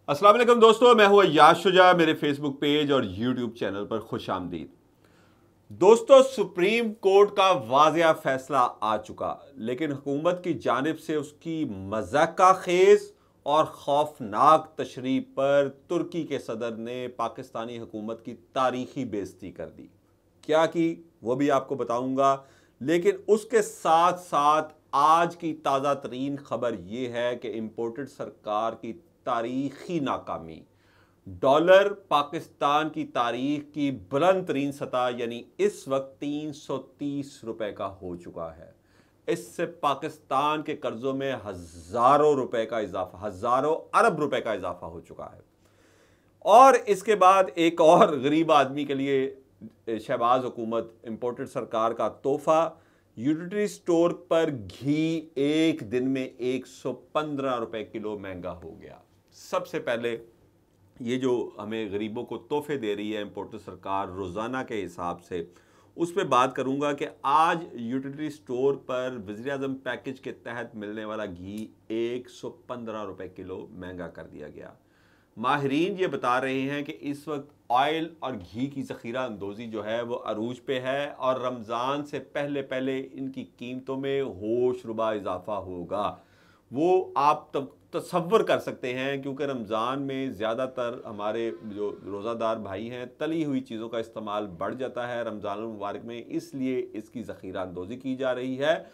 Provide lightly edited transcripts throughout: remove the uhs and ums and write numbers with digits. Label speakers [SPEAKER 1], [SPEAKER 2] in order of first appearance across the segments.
[SPEAKER 1] अस्सलाम वालेकुम दोस्तों, मैं हूं अय्याज शुजा। मेरे फेसबुक पेज और यूट्यूब चैनल पर खुश आमदीद। दोस्तों, सुप्रीम कोर्ट का वाज़िया फैसला आ चुका, लेकिन हुकूमत की जानिब से उसकी मज़ाक़ा खेज और खौफनाक तशरीह पर तुर्की के सदर ने पाकिस्तानी हुकूमत की तारीखी बेइज्जती कर दी। क्या की वो भी आपको बताऊंगा, लेकिन उसके साथ साथ आज की ताज़ा तरीन खबर यह है कि इम्पोर्टेड सरकार की तारीखी नाकामी, डॉलर पाकिस्तान की तारीख की बुलंद तरीन सतह यानी इस वक्त 330 रुपए का हो चुका है। इससे पाकिस्तान के कर्जों में हजारों रुपए का इजाफा, हजारों अरब रुपए का इजाफा हो चुका है। और इसके बाद एक और गरीब आदमी के लिए शहबाज हुकूमत, इम्पोर्टेड सरकार का तोहफा, यूटिलिटी स्टोर पर घी एक दिन में 115 रुपए किलो महंगा हो गया। सबसे पहले ये जो हमें गरीबों को तोहफे दे रही है इम्पोर्टेड सरकार रोज़ाना के हिसाब से, उस पर बात करूंगा कि आज यूटिलिटी स्टोर पर वज़ीर-ए-आज़म पैकेज के तहत मिलने वाला घी 115 रुपए किलो महंगा कर दिया गया। माहिरीन ये बता रहे हैं कि इस वक्त ऑयल और घी की ज़ख़ीरा अंदोज़ी जो है वो अरूज पे है और रमज़ान से पहले पहले इनकी कीमतों में होशरुबा इजाफा होगा। वो आप तब तसव्वुर कर सकते हैं, क्योंकि रमज़ान में ज़्यादातर हमारे जो रोज़ादार भाई हैं तली हुई चीज़ों का इस्तेमाल बढ़ जाता है रमज़ान मुबारक में, इसलिए इसकी ज़ख़ीरा अंदोज़ी की जा रही है।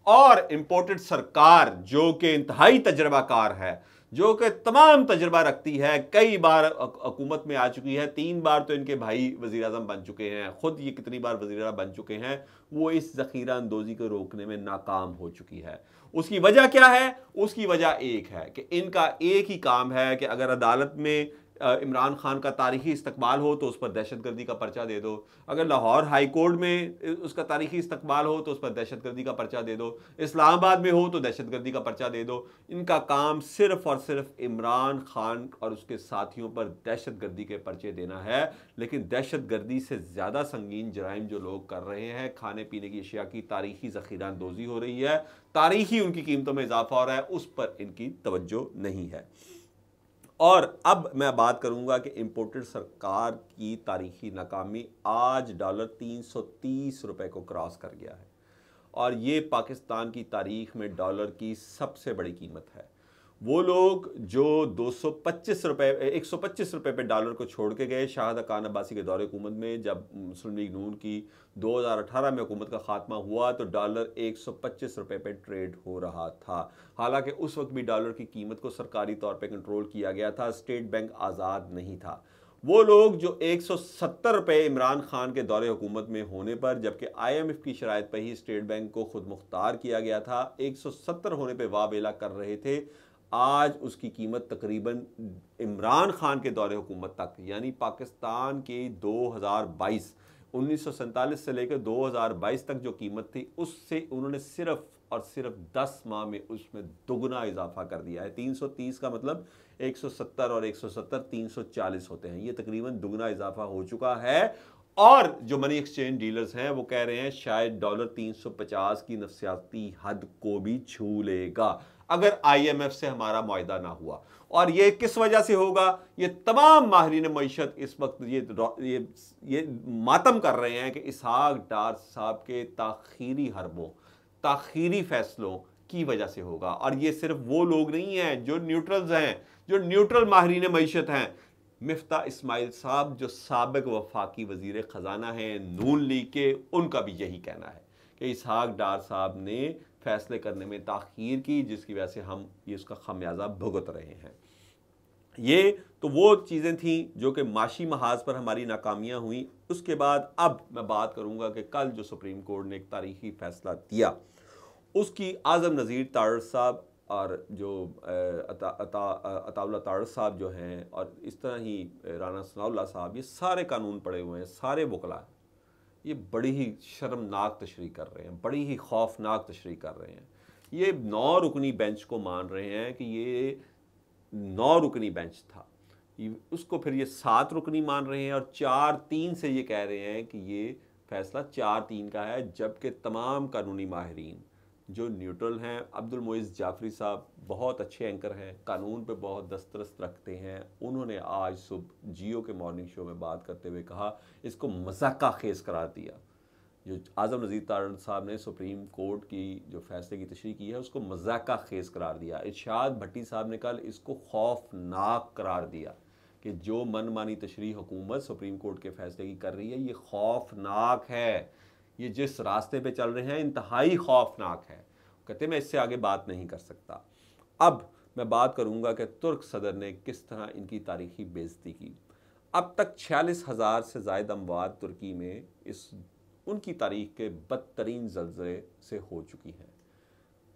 [SPEAKER 1] और इम्पोर्टेड सरकार जो कि इंतहाई तजर्बाकार है, जो कि तमाम तजर्बा रखती है, कई बार हुकूमत में आ चुकी है, 3 बार तो इनके भाई वज़ीर आज़म बन चुके हैं, खुद ये कितनी बार वज़ीर आज़म बन चुके हैं, वो इस ज़ख़ीरा अंदोज़ी को रोकने में नाकाम हो चुकी है। उसकी वजह क्या है? उसकी वजह एक है कि इनका एक ही काम है कि अगर अदालत में इमरान खान का तारीखी इस्तकबाल हो तो उस पर दहशतगर्दी का पर्चा दे दो, अगर लाहौर हाई कोर्ट में उसका तारीखी इस्तकबाल हो तो उस पर दहशतगर्दी का पर्चा दे दो, इस्लामाबाद में हो तो दहशतगर्दी का पर्चा दे दो। इनका काम सिर्फ और सिर्फ इमरान खान और उसके साथियों पर दहशतगर्दी के पर्चे देना है। लेकिन दहशतगर्दी से ज़्यादा संगीन जराइम जो लोग कर रहे हैं, खाने पीने की अशिया की तारीखी ज़ख़ीरा अंदोज़ी हो रही है, तारीखी उनकी कीमतों में इजाफा हो रहा है, उस पर इनकी तवज्जो नहीं है। और अब मैं बात करूंगा कि इम्पोर्टेड सरकार की तारीखी नाकामी आज डॉलर 330 रुपए को क्रॉस कर गया है और ये पाकिस्तान की तारीख में डॉलर की सबसे बड़ी कीमत है। वो लोग जो 225 रुपए 125 रुपए पे डॉलर को छोड़ के गए शाहिद खान अब्बासी के दौरे हुकूमत में, जब मुस्लिम लीग नून की 2018 में हुकूमत का खात्मा हुआ तो डॉलर 125 रुपए पे ट्रेड हो रहा था। हालांकि उस वक्त भी डॉलर की कीमत को सरकारी तौर पे कंट्रोल किया गया था, स्टेट बैंक आज़ाद नहीं था। वो लोग जो 170 रुपए इमरान खान के दौरे हुकूमत में होने पर, जबकि IMF की शराइत पर ही स्टेट बैंक को खुद मुख्तार किया गया था, 170 होने पर वावेला कर रहे थे, आज उसकी कीमत तकरीबन इमरान खान के दौरे हुकूमत तक यानी पाकिस्तान के 2022 1947 से लेकर 2022 तक जो कीमत थी उससे उन्होंने सिर्फ और सिर्फ 10 माह में उसमें दुगना इजाफा कर दिया है। 330 का मतलब 170 और 170 340 होते हैं, ये तकरीबन दुगना इजाफा हो चुका है। और जो मनी एक्सचेंज डीलर्स हैं वो कह रहे हैं शायद डॉलर 350 की नफसियाती हद को भी छू लेगा अगर IMF से हमारा मुआहदा ना हुआ। और ये किस वजह से होगा? ये तमाम माहिरीन मईशत इस वक्त ये मातम कर रहे हैं कि इसहाक डार साहब के ताखीरी हरबों, ताखीरी फैसलों की वजह से होगा। और ये सिर्फ वो लोग नहीं हैं जो न्यूट्रल्स हैं, जो न्यूट्रल माहिरीन मईशत हैं। मिफ्ता इस्माइल साहब जो साबिक वफाकी वजीर ख़जाना हैं नून लीग के, उनका भी यही कहना है कि इसहाक डार साहब ने फैसले करने में ताख़ीर की, जिसकी वजह से हम ये उसका खमियाजा भुगत रहे हैं। ये तो वो चीज़ें थी जो कि माशी महाज पर हमारी नाकामियाँ हुई। उसके बाद अब मैं बात करूँगा कि कल जो सुप्रीम कोर्ट ने एक तारीखी फैसला दिया, उसकी आज़म नज़ीर तारड़ साहब और जो अताउल्लाह तारड़ साहब जो हैं, और इस तरह ही राना सनाउल्लाह साहब, ये सारे कानून पढ़े हुए हैं, सारे वकला, ये बड़ी ही शर्मनाक तशरीह कर रहे हैं, बड़ी ही खौफनाक तशरीह कर रहे हैं। ये 9 रुकनी बेंच को मान रहे हैं कि ये 9 रुकनी बेंच था, उसको फिर ये 7 रुकनी मान रहे हैं और 4-3 से ये कह रहे हैं कि ये फैसला 4-3 का है, जबकि तमाम कानूनी माहिरीन, जो न्यूट्रल हैं। अब्दुल मोइज़ जाफरी साहब बहुत अच्छे एंकर हैं, कानून पे बहुत दस्तरस रखते हैं। उन्होंने आज सुबह जियो के मॉर्निंग शो में बात करते हुए कहा, इसको मजाका खेज करार दिया। जो आज़म नज़ीर तारण साहब ने सुप्रीम कोर्ट की जो फैसले की तशरीह की है उसको मजाका खेज करार दिया। इरशाद भट्टी साहब ने कल इसको खौफनाक करार दिया कि जो मनमानी तशरीह हुकूमत सुप्रीम कोर्ट के फैसले की कर रही है ये खौफनाक है, ये जिस रास्ते पे चल रहे हैं इंतहाई खौफनाक है। कहते मैं इससे आगे बात नहीं कर सकता। अब मैं बात करूंगा कि तुर्क सदर ने किस तरह इनकी तारीखी बेइज्जती की। अब तक 46,000 से ज़ायद अमवात तुर्की में इस उनकी तारीख के बदतरीन ज़लज़ले से हो चुकी हैं।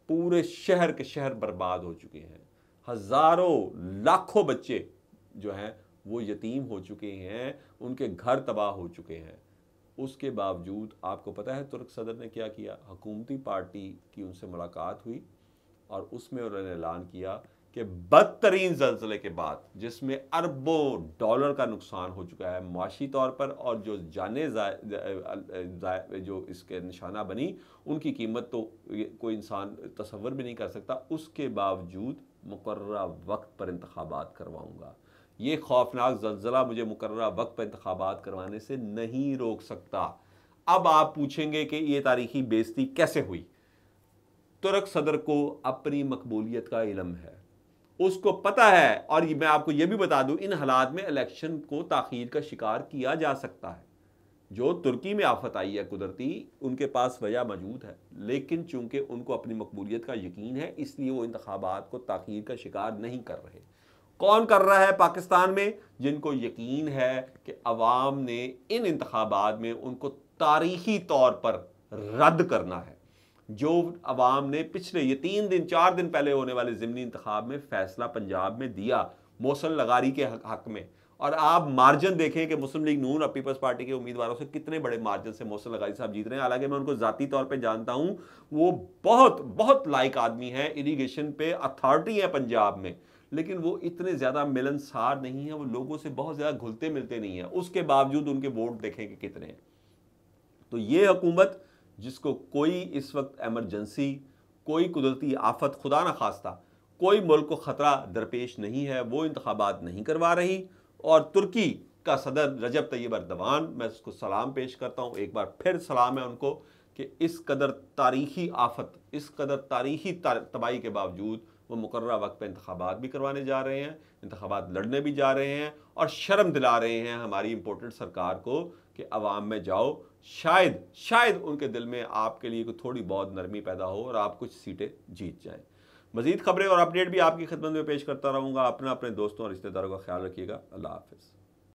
[SPEAKER 1] पूरे शहर के शहर बर्बाद हो चुके हैं। हज़ारों लाखों बच्चे जो हैं वो यतीम हो चुके हैं, उनके घर तबाह हो चुके हैं। उसके बावजूद आपको पता है तुर्क सदर ने क्या किया? हुकूमती पार्टी की उनसे मुलाकात हुई और उसमें उन्होंने ऐलान किया कि बदतरीन ज़लज़ले के बाद जिसमें अरबों डॉलर का नुकसान हो चुका है माशी तौर पर, और जो जाने जो इसके निशाना बनी उनकी कीमत तो कोई इंसान तसव्वुर भी नहीं कर सकता, उसके बावजूद मुकर्ररा वक्त पर इंतखाबात करवाऊंगा। ये खौफनाक ज़लज़ला मुझे मुकर्ररा वक्त पर इंतखाबात करवाने से नहीं रोक सकता। अब आप पूछेंगे कि ये तारीखी बेइज्जती कैसे हुई? तुर्क सदर को अपनी मकबूलियत का इल्म है, उसको पता है, और मैं आपको यह भी बता दूं इन हालात में इलेक्शन को ताखीर का शिकार किया जा सकता है। जो तुर्की में आफत आई है कुदरती, उनके पास वजह मौजूद है, लेकिन चूंकि उनको अपनी मकबूलियत का यकीन है इसलिए वो इंतखाबात को ताखीर का शिकार नहीं कर रहे। कौन कर रहा है पाकिस्तान में? जिनको यकीन है कि अवाम ने इन इंतखाबात में उनको तारीखी तौर पर रद्द करना है। जो अवाम ने पिछले ये 3 दिन 4 दिन पहले होने वाले ज़िमनी इंतखाब में फैसला पंजाब में दिया मोहसिन लगारी के हक में, और आप मार्जिन देखें कि मुस्लिम लीग नून और पीपल्स पार्टी के उम्मीदवारों से कितने बड़े मार्जिन से मोहसिन लगारी साहब जीत रहे हैं। हालांकि मैं उनको ज़ाती तौर पे जानता हूं, वो बहुत बहुत लाइक आदमी है, इरीगेशन पे अथॉरिटी है पंजाब में, लेकिन वो इतने ज़्यादा मिलनसार नहीं है, वो लोगों से बहुत ज़्यादा घुलते मिलते नहीं है। उसके बावजूद उनके वोट देखें कि कितने हैं। तो ये हुकूमत जिसको कोई इस वक्त एमरजेंसी, कोई कुदरती आफत, खुदा न खास्ता कोई मुल्क को ख़तरा दरपेश नहीं है, वो इंतखाबात नहीं करवा रही। और तुर्की का सदर रजब तैयब अर्दवान, मैं उसको सलाम पेश करता हूँ, एक बार फिर सलाम है उनको कि इस कदर तारीखी आफत, इस कदर तारीखी तबाही के बावजूद वो मुकर्ररा वक्त पे इंतखाबात भी करवाने जा रहे हैं, इंतखाबात लड़ने भी जा रहे हैं, और शर्म दिला रहे हैं हमारी इम्पोर्टेंट सरकार को कि अवाम में जाओ, शायद उनके दिल में आपके लिए कोई थोड़ी बहुत नरमी पैदा हो और आप कुछ सीटें जीत जाएं। मज़ीद खबरें और अपडेट भी आपकी खिदमत में पेश करता रहूँगा। अपने दोस्तों और रिश्तेदारों का ख्याल रखिएगा। अल्लाह हाफ़िज़।